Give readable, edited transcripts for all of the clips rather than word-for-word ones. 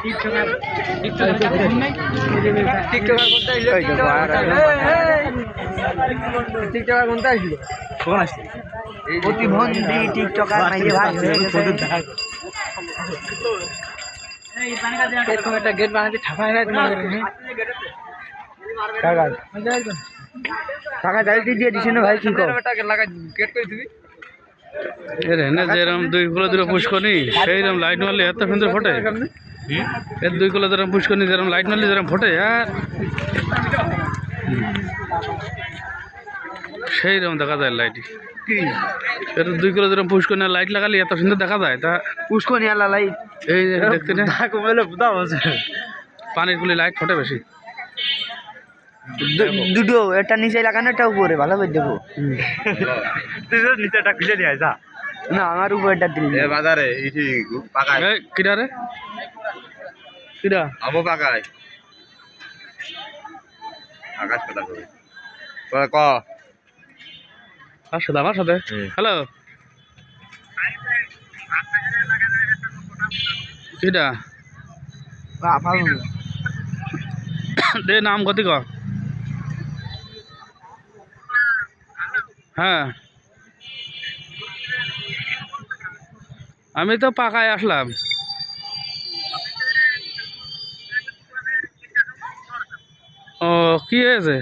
TikToker কোনটা আসলো? কোন আসছে? প্রতিবন্ধী টিকটকার মাইরে ভাই হয়ে গেছে। এরকম একটা গেট বানাতে ঠাপায় না টাকা গাড়িটি দিয়ে দিছে না ভাই, কি কর গেট করে দিবি। যেরকম 2 কিলো দূরে পুষ্কনি সেইরকম লাইট মারলে এত সুন্দর ফোটে। এর 2 কিলো যেরকম পুষ্কনি যেরকম লাইট মারলে যেরকম ফোটে আর সেইরকম দেখা যায় লাইট। এটা 2 কিলো যেরকম পুষ্কনি লাইট লাগালে এত সুন্দর দেখা যায়। তা পুষ্কনি আলা লাইট এই যে দেখতে না পানির গুলি লাইট ফোটে বেশি। দুটো, একটা নিচে লাগানো, একটা উপরে, ভালো করে দেবো। নিচেটা খুঁজে নিয়ে যা না, আমার উপরটা দিল বাজারে পাকায় কিরা রে কিরা আমো পাকায় আকাশ কথা কবে ক আর সাথে আমার সাথে। হ্যালো কিরা দে নাম কতি ক। হ্যাঁ আমি তো পাকায় আসলাম। ও কি হয়েছে?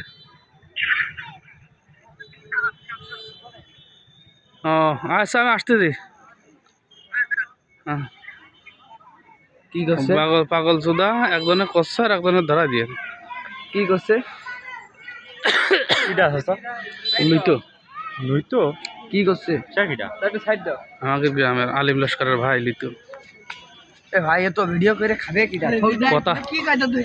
ও আচ্ছা আমি আসতেছি। কি করছে? পাগল পাগল চোদা একজনে করছে আর একজনে ধরা দিয়ে। কি করছে? লুইতো নইতো কি করছে? চাকিটা তাকে সাইড দাও। আমাকে গ্রামের আলিম লস্করের ভাই লিতো। এ ভাই, এ তো ভিডিও করে খাবে কিটা? কথা কি কাজ তুই?